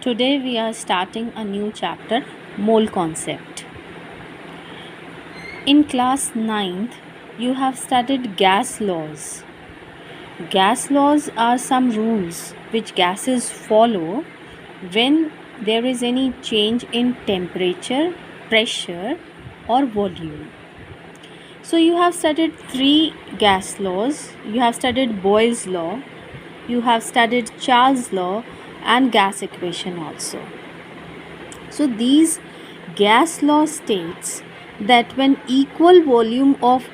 Today we are starting a new chapter, mole concept. In class 9th, you have studied gas laws. Gas laws are some rules which gases follow when there is any change in temperature, pressure or volume. So you have studied 3 gas laws. You have studied Boyle's law, you have studied Charles' law and gas equation also. So these gas law states that when equal volume of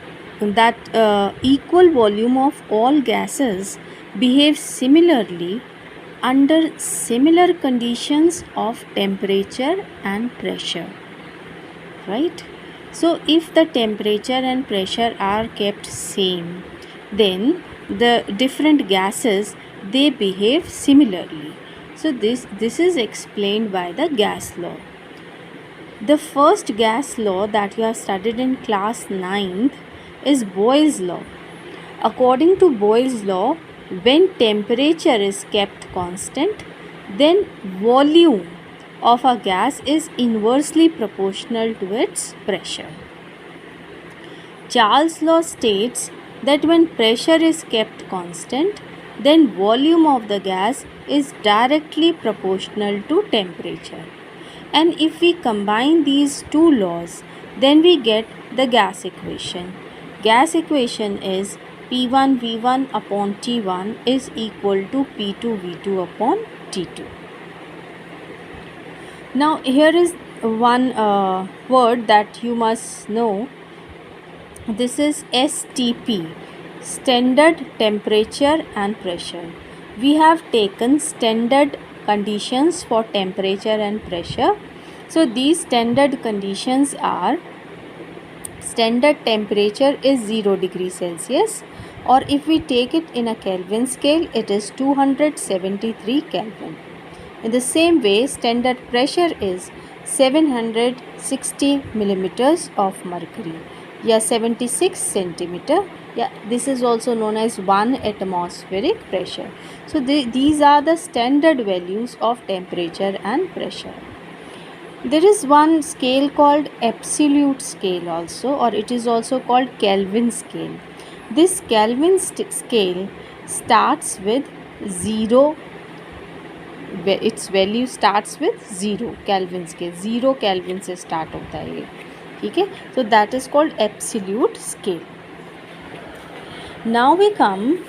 all gases behave similarly under similar conditions of temperature and pressure, right? So if the temperature and pressure are kept same, then the different gases, they behave similarly. So this is explained by the gas law. The first gas law that you have studied in class 9th is Boyle's law. According to Boyle's law, when temperature is kept constant, then volume of a gas is inversely proportional to its pressure. Charles' law states that when pressure is kept constant, then volume of the gas is directly proportional to temperature. And if we combine these two laws, then we get the gas equation. Gas equation is P1 V1 upon T1 is equal to P2 V2 upon T2. Now here is one word that you must know. This is STP, standard temperature and pressure. We have taken standard conditions for temperature and pressure. So these standard conditions are: standard temperature is 0 degree Celsius, or if we take it in a Kelvin scale, it is 273 Kelvin. In the same way, standard pressure is 760 millimeters of mercury, 76 centimeter. This is also known as 1 atmospheric pressure. So these are the standard values of temperature and pressure. There is one scale called absolute scale also, or it is also called Kelvin scale. This Kelvin scale starts with 0. Its value starts with 0. Kelvin scale 0 Kelvin से start होता है ये, ठीक है. So that is called absolute scale. Now we come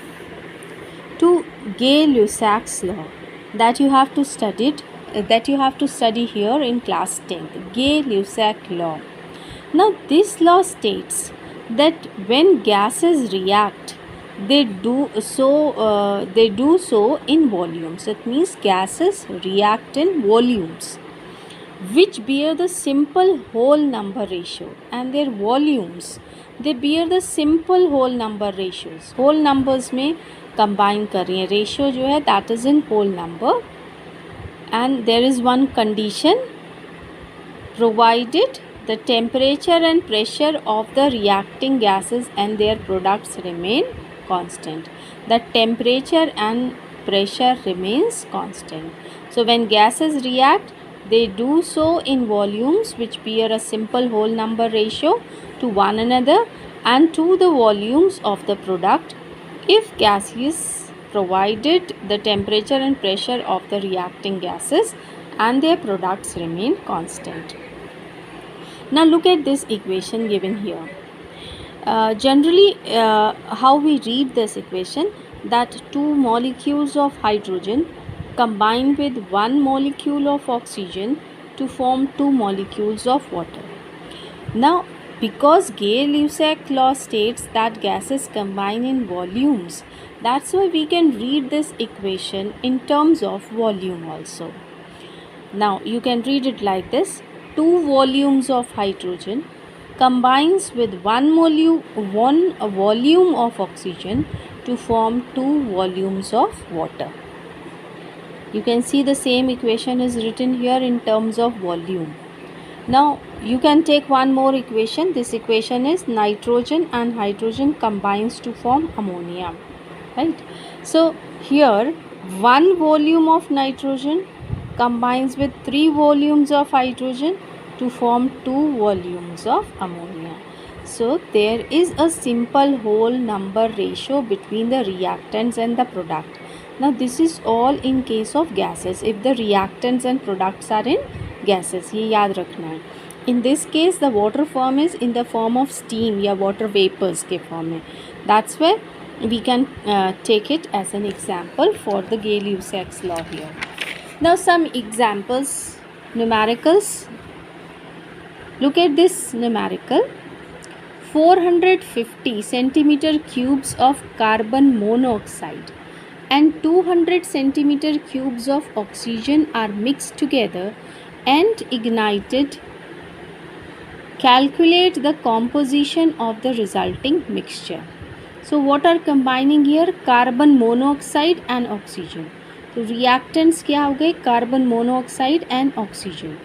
to Gay-Lussac's law that you have to study here in class 10th. Gay-Lussac law. Now this law states that when gases react, they do so in volumes. It means gases react in volumes which bear the simple whole number ratio, and their volumes, they bear the simple whole number ratios. Whole numbers में combine कर रही हैं, ratio जो है that is in whole number. And there is one condition: provided the temperature and pressure of the reacting gases and their products remain constant. The temperature and pressure remains constant. So when gases react, they do so in volumes which bear a simple whole number ratio to one another and to the volumes of the product if gases, provided the temperature and pressure of the reacting gases and their products remain constant. Now look at this equation given here. Generally, how we read this equation, that 2 molecules of hydrogen combine with 1 molecule of oxygen to form 2 molecules of water. Now, because Gay-Lussac law states that gases combine in volumes, that's why we can read this equation in terms of volume also. Now, you can read it like this: 2 volumes of hydrogen combines with 1 volume of oxygen to form 2 volumes of water. You can see the same equation is written here in terms of volume. Now you can take one more equation. This equation is nitrogen and hydrogen combines to form ammonia, right? So here 1 volume of nitrogen combines with 3 volumes of hydrogen to form 2 volumes of ammonia. So there is a simple whole number ratio between the reactants and the product. Now this is all in case of gases, if the reactants and products are in gases, ये याद रखना है. In this case the water form is in the form of steam या water vapors के form में. That's where we can take it as an example for the Gay-Lussac's law here. Now some examples, numericals. Look at this numerical. 450 centimeter cubes of carbon monoxide and 200 centimeter cubes of oxygen are mixed together and ignited. Calculate the composition of the resulting mixture. So what are combining here? Carbon monoxide and oxygen. तो reactants क्या हो गए? Carbon monoxide and oxygen.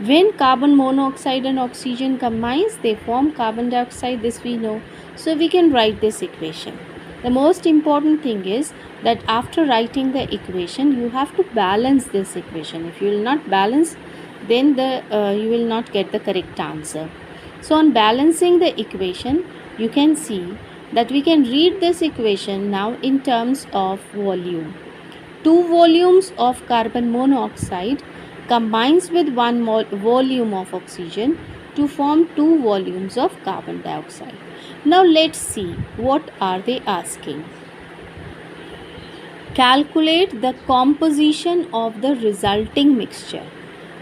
When carbon monoxide and oxygen combines, they form carbon dioxide. This we know. So we can write this equation. The most important thing is that after writing the equation, you have to balance this equation. If you will not balance, then you will not get the correct answer. So on balancing the equation, you can see that we can read this equation now in terms of volume. 2 volumes of carbon monoxide combines with 1 volume of oxygen to form 2 volumes of carbon dioxide. Now let's see what are they asking. Calculate the composition of the resulting mixture.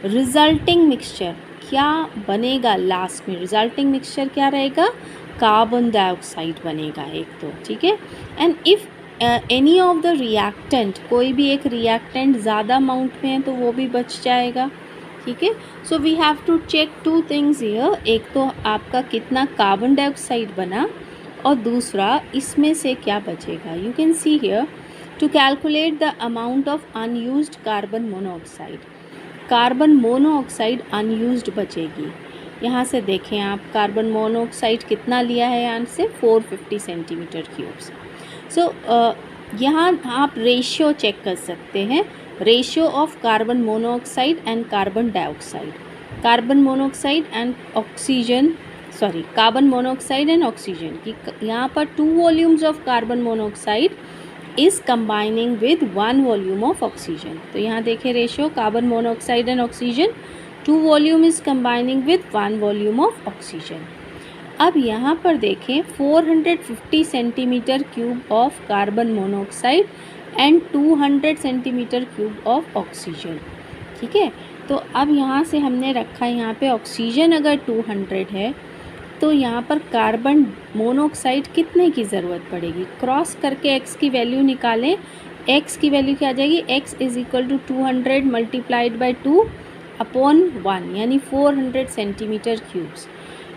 Resulting mixture क्या बनेगा last में? Resulting mixture क्या रहेगा? Carbon dioxide बनेगा एक तो, ठीक है. And if any of the reactant, कोई भी एक रिएक्टेंट ज़्यादा अमाउंट में है तो वो भी बच जाएगा, ठीक है. So we have to check 2 things here. एक तो आपका कितना कार्बन डाइऑक्साइड बना और दूसरा इसमें से क्या बचेगा. You can see here to calculate the amount of unused carbon monoxide. Carbon monoxide unused बचेगी. यहाँ से देखें आप, कार्बन मोनोऑक्साइड कितना लिया है यहाँ से? 450 सेंटीमीटर क्यूब्स. सो यहाँ आप रेशियो चेक कर सकते हैं, ratio of carbon monoxide and carbon dioxide. Carbon monoxide and oxygen, sorry, carbon monoxide and oxygen की यहाँ पर 2 volumes of carbon monoxide is combining with 1 volume of oxygen. तो यहाँ देखें ratio, carbon monoxide and oxygen, 2 volume is combining with 1 volume of oxygen. अब यहाँ पर देखें 450 centimetre cube of carbon monoxide and 200 centimetre cube of oxygen, ठीक है. तो अब यहाँ से हमने रखा है, यहाँ पे ऑक्सीजन अगर 200 है तो यहाँ पर कार्बन मोनोऑक्साइड कितने की ज़रूरत पड़ेगी? क्रॉस करके x की वैल्यू निकालें. x की वैल्यू क्या आ जाएगी? x is equal to 200 multiplied by 2 upon 1, यानी 400 सेंटीमीटर क्यूब्स.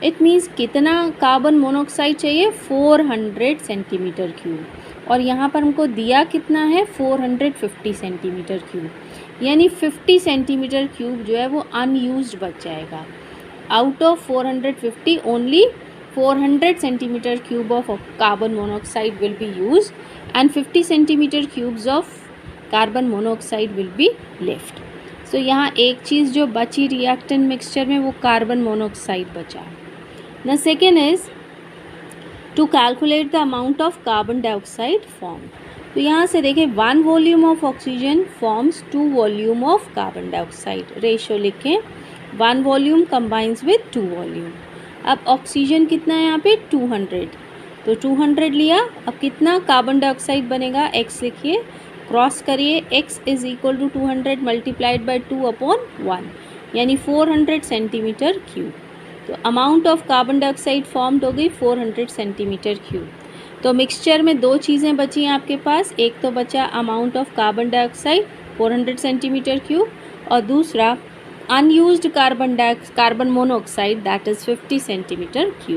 इट मीन्स कितना कार्बन मोनोऑक्साइड चाहिए? 400 सेंटीमीटर क्यूब. और यहाँ पर हमको दिया कितना है? 450 सेंटीमीटर क्यूब, यानी 50 सेंटीमीटर क्यूब जो है वो अनयूज्ड बच जाएगा. Out of 450, only 400 centimeter cube of carbon monoxide will be used and 50 centimeter cubes of carbon monoxide will be left. So यहाँ एक चीज़ जो बची रिएक्टेंट मिक्सचर में वो कार्बन मोनोऑक्साइड बचा. The second is to calculate the amount of carbon dioxide formed. तो यहाँ से देखें 1 volume of oxygen forms 2 volume of carbon dioxide. Ratio लिखें, 1 वॉल्यूम कंबाइंस विद 2 वॉल्यूम. अब ऑक्सीजन कितना है यहाँ पे? 200. तो 200 लिया. अब कितना कार्बन डाइऑक्साइड बनेगा? x लिखिए, क्रॉस करिए, x is equal to 200 multiplied by 2 upon 1, यानी 400 सेंटीमीटर क्यूब. तो amount of carbon dioxide formed हो गई 400 सेंटीमीटर क्यूब. तो मिक्सचर में 2 चीज़ें बची हैं आपके पास. एक तो बचा amount of carbon dioxide 400 centimetre cube और दूसरा unused carbon monoxide, that is 50 centimeter cube.